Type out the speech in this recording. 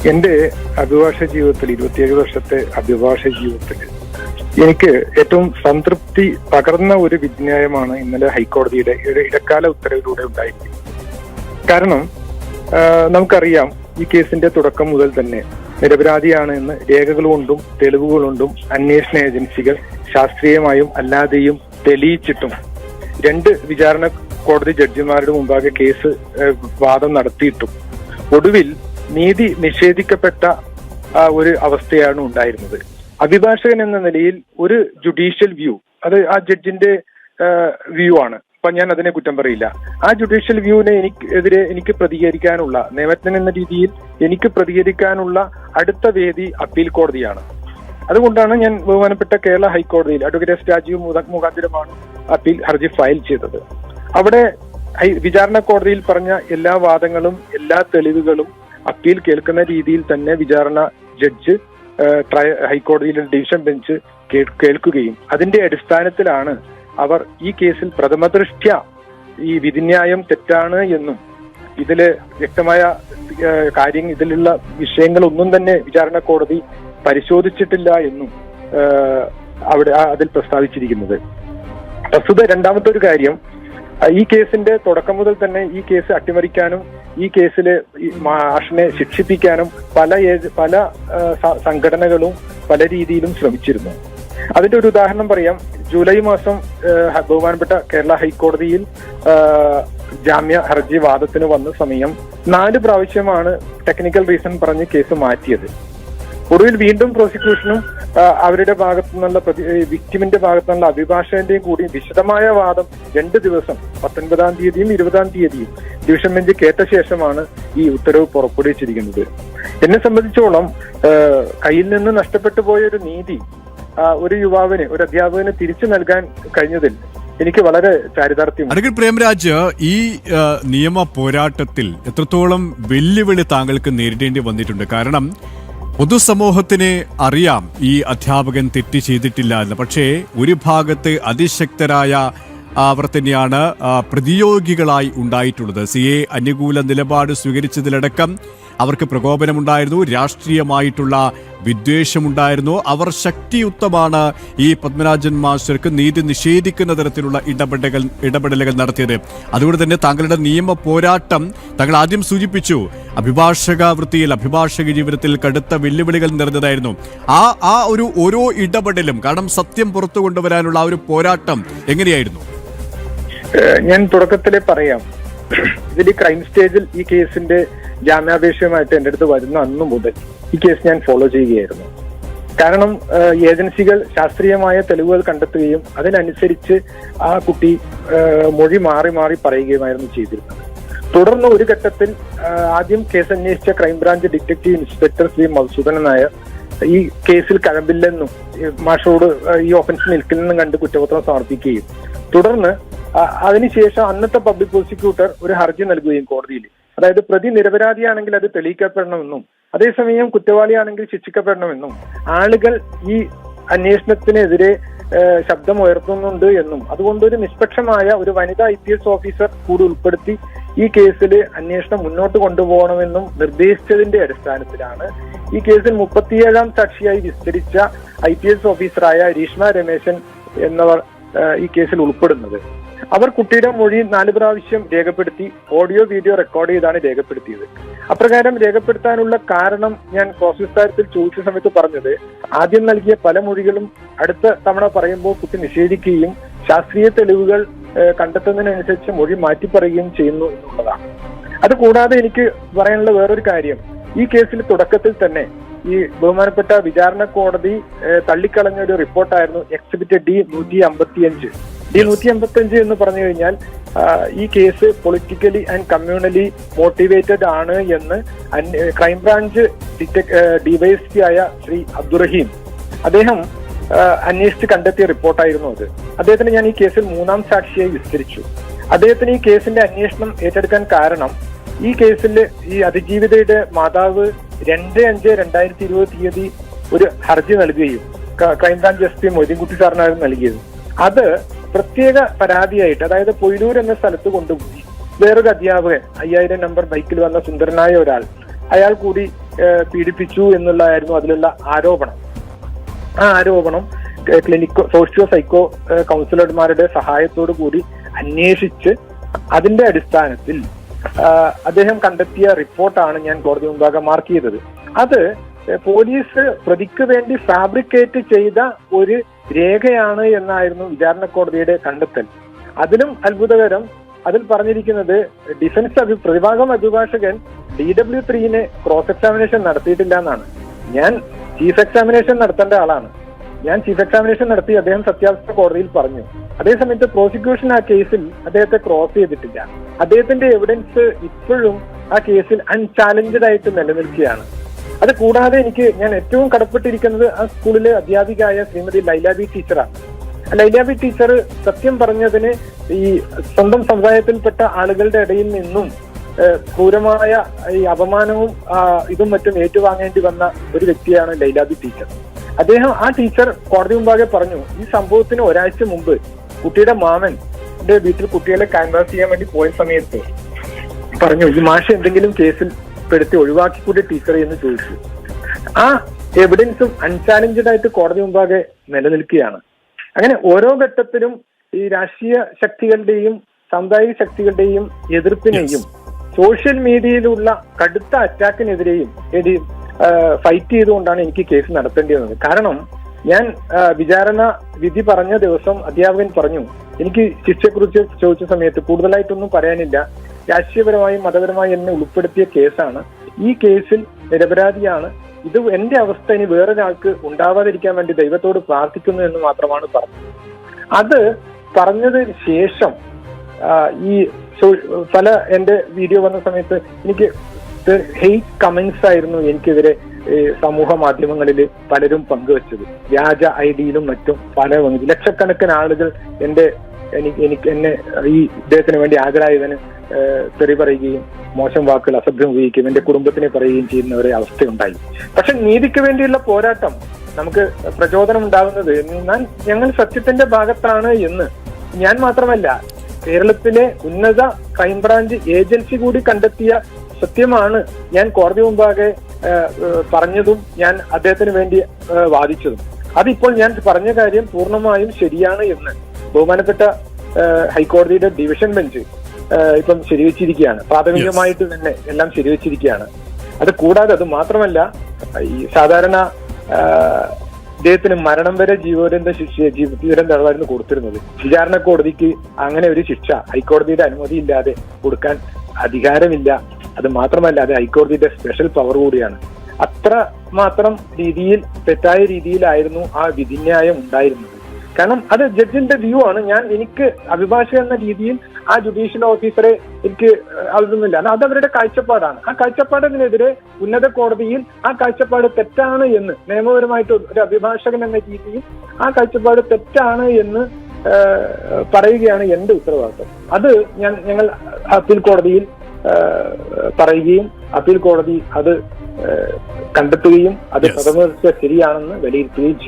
എന്റെ അഭിഭാഷക ജീവിതത്തിൽ 27 വർഷത്തെ അഭിഭാഷക ജീവിതത്തിൽ എനിക്ക് ഏറ്റവും സംതൃപ്തി പകർന്ന ഒരു വിധിന്യായമാണ് ഇന്നലെ ഹൈക്കോടതിയുടെ ഇടക്കാല ഉത്തരവിലൂടെ ഉണ്ടായിരിക്കുന്നത്. കാരണം നമുക്കറിയാം, ഈ കേസിന്റെ തുടക്കം മുതൽ തന്നെ നിരപരാധിയാണ് എന്ന് രേഖകൾ കൊണ്ടും തെളിവുകൾ കൊണ്ടും അന്വേഷണ ഏജൻസികൾ ശാസ്ത്രീയമായും അല്ലാതെയും തെളിയിച്ചിട്ടും 2 വിചാരണ കോടതി ജഡ്ജിമാരുടെ മുമ്പാകെ കേസ് വാദം നടത്തിയിട്ടും ഒടുവിൽ നീതി നിഷേധിക്കപ്പെട്ട ഒരു അവസ്ഥയാണ് ഉണ്ടായിരുന്നത്. അഭിഭാഷകൻ എന്ന നിലയിൽ ഒരു ജുഡീഷ്യൽ വ്യൂ, അത് ആ ജഡ്ജിന്റെ വ്യൂ ആണ്. അപ്പൊ ഞാൻ അതിനെ കുറ്റം പറയില്ല. ആ ജുഡീഷ്യൽ വ്യൂവിനെ എനിക്ക് പ്രതികരിക്കാനുള്ള, നിയമജ്ഞൻ എന്ന രീതിയിൽ എനിക്ക് പ്രതികരിക്കാനുള്ള അടുത്ത വേദി അപ്പീൽ കോടതിയാണ്. അതുകൊണ്ടാണ് ഞാൻ ബഹുമാനപ്പെട്ട കേരള ഹൈക്കോടതിയിൽ അഡ്വക്കേറ്റ് രാജീവ് മുഖാന്തിരമാണ് അപ്പീൽ ഹർജി ഫയൽ ചെയ്തത്. അവിടെ വിചാരണ കോടതിയിൽ പറഞ്ഞ എല്ലാ വാദങ്ങളും എല്ലാ തെളിവുകളും അപ്പീൽ കേൾക്കുന്ന രീതിയിൽ തന്നെ വിചാരണ ജഡ്ജ് ഹൈക്കോടതിയിലെ ഡിവിഷൻ ബെഞ്ച് കേൾക്കുകയും അതിന്റെ അടിസ്ഥാനത്തിലാണ് അവർ ഈ കേസിൽ പ്രഥമദൃഷ്ട്യാ ഈ വിധിന്യായം തെറ്റാണ് എന്നും ഇതില് വ്യക്തമായ ഇതിലുള്ള വിഷയങ്ങളൊന്നും തന്നെ വിചാരണ കോടതി പരിശോധിച്ചിട്ടില്ല എന്നും അതിൽ പ്രസ്താവിച്ചിരിക്കുന്നത്. പ്രസ്തുത രണ്ടാമത്തെ ഒരു കാര്യം, ഈ കേസിന്റെ തുടക്കം മുതൽ തന്നെ ഈ കേസ് അട്ടിമറിക്കാനും ഈ കേസില് മാഷിനെ ശിക്ഷിപ്പിക്കാനും പല സംഘടനകളും പല രീതിയിലും ശ്രമിച്ചിരുന്നു. അതിന്റെ ഒരു ഉദാഹരണം പറയാം. ജൂലൈ മാസം ബഹുമാനപ്പെട്ട കേരള ഹൈക്കോടതിയിൽ ജാമ്യ ഹർജി വാദത്തിന് വന്ന സമയം 4 പ്രാവശ്യമാണ് ടെക്നിക്കൽ റീസൺ പറഞ്ഞ് കേസ് മാറ്റിയത്. ഒടുവിൽ വീണ്ടും പ്രോസിക്യൂഷനും അവരുടെ ഭാഗത്തു നിന്നുള്ള വിക്ടിമിന്റെ ഭാഗത്തു നിന്നുള്ള അഭിഭാഷകന്റെയും കൂടി വിശദമായ വാദം 2 ദിവസം 19-ാം തീയതിയും 20-ാം തീയതിയും ഡിവിഷൻ ബെഞ്ച് കേട്ട ശേഷമാണ് ഈ ഉത്തരവ് പുറപ്പെടുവിച്ചിരിക്കുന്നത്. എന്നെ സംബന്ധിച്ചോളം കയ്യിൽ നിന്ന് നഷ്ടപ്പെട്ടു പോയ ഒരു നീതി ഒരു യുവാവിന്, ഒരു അധ്യാപകന് തിരിച്ചു നൽകാൻ കഴിഞ്ഞതിൽ എനിക്ക് വളരെ ചാരിതാർത്ഥ്യം. അഡ്വക്കേറ്റ് പ്രേംരാജ്, ഈ നിയമ പോരാട്ടത്തിൽ എത്രത്തോളം വെല്ലുവിളി താങ്കൾക്ക് നേരിടേണ്ടി വന്നിട്ടുണ്ട്? കാരണം പൊതുസമൂഹത്തിന് അറിയാം ഈ അധ്യാപകൻ തെറ്റ് ചെയ്തിട്ടില്ല എന്ന്. പക്ഷേ ഒരു ഭാഗത്ത് അതിശക്തരായ അവർ തന്നെയാണ് പ്രതിയോഗികളായി ഉണ്ടായിട്ടുള്ളത്. CA അനുകൂല നിലപാട് സ്വീകരിച്ചതിലടക്കം അവർക്ക് പ്രകോപനമുണ്ടായിരുന്നു, രാഷ്ട്രീയമായിട്ടുള്ള വിദ്വേഷമുണ്ടായിരുന്നു. അവർ ശക്തിയുക്തമാണ് ഈ പത്മരാജൻ മാസ്റ്റർക്ക് നീതി നിഷേധിക്കുന്ന തരത്തിലുള്ള ഇടപെടലുകൾ നടത്തിയത്. അതുകൊണ്ട് തന്നെ താങ്കളുടെ നിയമ പോരാട്ടം, താങ്കൾ ആദ്യം സൂചിപ്പിച്ചു, അഭിഭാഷക വൃത്തിയിൽ, അഭിഭാഷക ജീവിതത്തിൽ കടുത്ത വെല്ലുവിളികൾ നിറഞ്ഞതായിരുന്നു. ആ ഒരു ഓരോ ഇടപെടലും, കാരണം സത്യം പുറത്തു കൊണ്ടുവരാനുള്ള ആ ഒരു പോരാട്ടം എങ്ങനെയായിരുന്നു? ഞാൻ തുടക്കത്തിലെ പറയാം, ഇതിൽ ക്രൈം സ്റ്റേജിൽ ഈ കേസിന്റെ ജാമ്യാപേക്ഷയുമായിട്ട് എൻ്റെ അടുത്ത് വരുന്ന അന്നു മുതൽ ഈ കേസ് ഞാൻ ഫോളോ ചെയ്യുകയായിരുന്നു. കാരണം ഏജൻസികൾ ശാസ്ത്രീയമായ തെളിവുകൾ കണ്ടെത്തുകയും അതിനനുസരിച്ച് ആ കുട്ടി മൊഴി മാറി മാറി പറയുകയുമായിരുന്നു ചെയ്തിരുന്നത്. തുടർന്ന് ഒരു ഘട്ടത്തിൽ ആദ്യം കേസ് അന്വേഷിച്ച crime branch detective inspector Shri Madhusoodanan Nair ഈ കേസിൽ കഴമ്പില്ലെന്നും മാഷോട് ഈ ഓഫൻസ് നിൽക്കില്ലെന്നും കണ്ട് കുറ്റപത്രം സമർപ്പിക്കുകയും തുടർന്ന് അതിനുശേഷം അന്നത്തെ പബ്ലിക് പ്രോസിക്യൂട്ടർ ഒരു ഹർജി നൽകുകയും കോടതിയിൽ, അതായത് പ്രതി നിരപരാധിയാണെങ്കിൽ അത് തെളിയിക്കപ്പെടണമെന്നും അതേസമയം കുറ്റവാളിയാണെങ്കിൽ ശിക്ഷിക്കപ്പെടണമെന്നും ആളുകൾ ഈ അന്വേഷണത്തിനെതിരെ ശബ്ദം ഉയർത്തുന്നുണ്ട് എന്നും അതുകൊണ്ട് ഒരു നിഷ്പക്ഷമായ ഒരു വനിതാ IPS ഓഫീസർ കൂടി ഉൾപ്പെടുത്തി ഈ കേസിൽ അന്വേഷണം മുന്നോട്ട് കൊണ്ടുപോകണമെന്നും നിർദ്ദേശിച്ചതിന്റെ അടിസ്ഥാനത്തിലാണ് ഈ കേസിൽ 37-ാം സാക്ഷിയായി വിസ്തരിച്ച IPS ഓഫീസറായ രീഷ്മ രമേശൻ എന്നവർ ഈ കേസിൽ ഉൾപ്പെടുന്നത്. അവർ കുട്ടിയുടെ മൊഴി 4 പ്രാവശ്യം രേഖപ്പെടുത്തി ഓഡിയോ വീഡിയോ റെക്കോർഡ് ചെയ്താണ് രേഖപ്പെടുത്തിയത്. അപ്രകാരം രേഖപ്പെടുത്താനുള്ള കാരണം ഞാൻ ക്രോസ് വിസ്താരത്തിൽ ചോദിച്ച സമയത്ത് പറഞ്ഞത്, ആദ്യം നൽകിയ പല മൊഴികളും അടുത്ത തവണ പറയുമ്പോൾ കുട്ടി നിഷേധിക്കുകയും ശാസ്ത്രീയ തെളിവുകൾ കണ്ടെത്തുന്നതിനനുസരിച്ച് മൊഴി മാറ്റി പറയുകയും ചെയ്യുന്നു എന്നുള്ളതാണ്. അതുകൂടാതെ എനിക്ക് പറയാനുള്ള വേറൊരു കാര്യം, ഈ കേസിൽ തുടക്കത്തിൽ തന്നെ ഈ ബഹുമാനപ്പെട്ട വിചാരണ കോടതി തള്ളിക്കളഞ്ഞ ഒരു റിപ്പോർട്ടായിരുന്നു എക്സിബിറ്റ് D155. D155 എന്ന് പറഞ്ഞു കഴിഞ്ഞാൽ ഈ case politically and communally motivated ആണ് എന്ന് ക്രൈംബ്രാഞ്ച് DYSP ആയ ശ്രീ അബ്ദുറഹീം അദ്ദേഹം അന്വേഷിച്ച് കണ്ടെത്തിയ റിപ്പോർട്ടായിരുന്നു അത്. അദ്ദേഹത്തിന് ഞാൻ ഈ കേസിൽ 3-ാം സാക്ഷിയായി വിസ്തരിച്ചു. അദ്ദേഹത്തിന് ഈ കേസിന്റെ അന്വേഷണം ഏറ്റെടുക്കാൻ കാരണം, ഈ കേസിൽ ഈ അതിജീവിതയുടെ മാതാവ് 2/5/2020 തീയതി ഒരു ഹർജി നൽകുകയും ക്രൈംബ്രാഞ്ച് SP മൊയ്തീൻകുട്ടി സാറിനായിരുന്നു നൽകിയത്. അത് പ്രത്യേക പരാതിയായിട്ട്, അതായത് പൊയിലൂർ എന്ന സ്ഥലത്ത് കൊണ്ടുപോയി വേറൊരു അധ്യാപകൻ 5000 നമ്പർ ബൈക്കിൽ വന്ന സുന്ദരനായ ഒരാൾ, അയാൾ കൂടി പീഡിപ്പിച്ചു എന്നുള്ളതായിരുന്നു അതിലുള്ള ആരോപണം. ആ ആരോപണം സോഷ്യോ സൈക്കോ കൗൺസിലർമാരുടെ സഹായത്തോടു കൂടി അന്വേഷിച്ച് അതിന്റെ അടിസ്ഥാനത്തിൽ അദ്ദേഹം കണ്ടെത്തിയ റിപ്പോർട്ടാണ് ഞാൻ കോടതി മുമ്പാകെ മാർക്ക് ചെയ്തത്. അത് പോലീസ് പ്രതിക്ക് വേണ്ടി ഫാബ്രിക്കേറ്റ് ചെയ്ത ഒരു രേഖയാണ് എന്നായിരുന്നു വിചാരണ കോടതിയുടെ കണ്ടെത്തൽ. അതിലും അത്ഭുതകരം, അതിൽ പറഞ്ഞിരിക്കുന്നത് ഡിഫൻസ് പ്രതിഭാഗം അഭിഭാഷകൻ DW3 ക്രോസ് എക്സാമിനേഷൻ നടത്തിയിട്ടില്ല എന്നാണ്. ഞാൻ ചീഫ് എക്സാമിനേഷൻ നടത്തേണ്ട ആളാണ്. ഞാൻ ചീഫ് എക്സാമിനേഷൻ നടത്തി, അദ്ദേഹം സത്യാവസ്ഥ കോടതിയിൽ പറഞ്ഞു. അതേസമയത്ത് പ്രോസിക്യൂഷൻ ആ കേസിൽ അദ്ദേഹത്തെ ക്രോസ് ചെയ്തിട്ടില്ല. അദ്ദേഹത്തിന്റെ എവിഡൻസ് ഇപ്പോഴും ആ കേസിൽ അൺചാലഞ്ചഡ് ആയിട്ട് നിലനിൽക്കുകയാണ്. അത് കൂടാതെ ഞാൻ ഏറ്റവും കടപ്പെട്ടിരിക്കുന്നത് ആ സ്കൂളിലെ അധ്യാപികയായ ശ്രീമതി ലൈലാബി ടീച്ചറാണ്. ലൈലാബി ടീച്ചർ സത്യം പറഞ്ഞതിന് ഈ സ്വന്തം സമുദായത്തിൽപ്പെട്ട ആളുകളുടെ ഇടയിൽ നിന്നും ക്രൂരമായ ഈ അപമാനവും ഇതും മറ്റും ഏറ്റുവാങ്ങേണ്ടി വന്ന ഒരു വ്യക്തിയാണ് ലൈലാബി ടീച്ചർ. ആ ടീച്ചർ കോടതി മുമ്പാകെ പറഞ്ഞു, ഈ സംഭവത്തിന് ഒരാഴ്ച മുമ്പ് കുട്ടിയുടെ മാമന്റെ വീട്ടിൽ കുട്ടികളെ ക്യാൻവാസ് ചെയ്യാൻ വേണ്ടി പോയ സമയത്ത് പറഞ്ഞു, ഈ മാഷ് എന്തെങ്കിലും കേസിൽ പെടുത്തി ഒഴിവാക്കിക്കൂടി ടീച്ചറെ എന്ന് ചോദിച്ചു. ആ എവിഡൻസും അൺചാലഞ്ചഡ് ആയിട്ട് കോടതി മുമ്പാകെ നിലനിൽക്കുകയാണ്. അങ്ങനെ ഓരോ ഘട്ടത്തിലും ഈ രാഷ്ട്രീയ ശക്തികളുടെയും സാമുദായിക ശക്തികളുടെയും എതിർപ്പിനെയും സോഷ്യൽ മീഡിയയിലുള്ള കടുത്ത അറ്റാക്കിനെതിരെയും ഫൈറ്റ് ചെയ്തുകൊണ്ടാണ് എനിക്ക് കേസ് നടത്തേണ്ടി വന്നത്. കാരണം ഞാൻ വിചാരണ വിധി പറഞ്ഞ ദിവസം അധ്യാപകൻ പറഞ്ഞു, എനിക്ക് ശിക്ഷയെക്കുറിച്ച് ചോദിച്ച സമയത്ത് കൂടുതലായിട്ടൊന്നും പറയാനില്ല, രാഷ്ട്രീയപരമായും മതപരമായും എന്നെ ഉൾപ്പെടുത്തിയ കേസാണ്, ഈ കേസിൽ നിരപരാധിയാണ്, ഇത് എന്റെ അവസ്ഥ ഇനി വേറൊരാൾക്ക് ഉണ്ടാവാതിരിക്കാൻ വേണ്ടി ദൈവത്തോട് പ്രാർത്ഥിക്കുന്നു എന്ന് മാത്രമാണ് പറഞ്ഞത്. അത് പറഞ്ഞതിന് ശേഷം ഈ പല എന്റെ വീഡിയോ വന്ന സമയത്ത് എനിക്ക് ഹെയ്റ്റ് കമന്റ്സ് ആയിരുന്നു എനിക്കെതിരെ സമൂഹ മാധ്യമങ്ങളിൽ പലരും പങ്കുവച്ചത്. വ്യാജ ഐഡിയിലും മറ്റും ലക്ഷക്കണക്കിന് ആളുകൾ എന്നെ ഈ ഇദ്ദേഹത്തിന് വേണ്ടി ഹാജരായതിന് തെറി പറയുകയും മോശം വാക്കുകൾ അസഭ്യം ഉപയോഗിക്കുകയും എന്റെ കുടുംബത്തിനെ പറയുകയും ചെയ്യുന്ന ഒരു അവസ്ഥയുണ്ടായി. പക്ഷെ നീതിക്ക് വേണ്ടിയുള്ള പോരാട്ടം നമുക്ക് പ്രചോദനം ഉണ്ടാകുന്നത് ഞങ്ങൾ സത്യത്തിന്റെ ഭാഗത്താണ് എന്ന് ഞാൻ മാത്രമല്ല, കേരളത്തിലെ ഉന്നത ക്രൈംബ്രാഞ്ച് ഏജൻസി കൂടി കണ്ടെത്തിയ സത്യമാണ് ഞാൻ കോടതി മുമ്പാകെ പറഞ്ഞതും ഞാൻ അദ്ദേഹത്തിന് വേണ്ടി വാദിച്ചതും. അതിപ്പോൾ ഞാൻ പറഞ്ഞ കാര്യം പൂർണ്ണമായും ശരിയാണ് എന്ന് ബഹുമാനപ്പെട്ട ഹൈക്കോടതിയുടെ ഡിവിഷൻ ബെഞ്ച് ഇപ്പം ശരിവെച്ചിരിക്കുകയാണ്. പ്രാഥമികമായിട്ട് തന്നെ എല്ലാം ശരിവെച്ചിരിക്കുകയാണ്. അത് കൂടാതെ അത് മാത്രമല്ല, ഈ സാധാരണ ഇദ്ദേഹത്തിന് മരണം വരെ ജീവപര്യന്തം തടവായിരുന്നു കൊടുത്തിരുന്നത്. വിചാരണ കോടതിക്ക് അങ്ങനെ ഒരു ശിക്ഷ ഹൈക്കോടതിയുടെ അനുമതിയില്ലാതെ കൊടുക്കാൻ അധികാരമില്ല. അത് മാത്രമല്ല, അത് ഹൈക്കോടതിയുടെ സ്പെഷ്യൽ പവർ കൂടിയാണ്. അത്ര മാത്രം രീതിയിൽ തെറ്റായ രീതിയിലായിരുന്നു ആ വിധിന്യായം ഉണ്ടായിരുന്നത്. കാരണം അത് ജഡ്ജിന്റെ വ്യൂ ആണ്. എനിക്ക് അഭിഭാഷക എന്ന രീതിയിൽ ആ ജുഡീഷ്യൽ ഓഫീസറെ എനിക്ക് അതൊന്നുമില്ല, അത് അവരുടെ കാഴ്ചപ്പാടാണ്. ആ കാഴ്ചപ്പാടിനെതിരെ ഉന്നത കോടതിയിൽ ആ കാഴ്ചപ്പാട് തെറ്റാണ് എന്ന് നിയമപരമായിട്ട് ഒരു അഭിഭാഷകൻ എന്ന രീതിയിൽ ആ കാഴ്ചപ്പാട് തെറ്റാണ് എന്ന് പറയുകയാണ് എന്റെ ഉത്തരവാദിത്വം. അത് ഞങ്ങൾ അപ്പീൽ കോടതിയിൽ പറയുകയും അപ്പീൽ കോടതി അത് കണ്ടെത്തുകയും അത് പ്രഥമ ശരിയാണെന്ന് വിലയിരുത്തുകയും ചെയ്യും.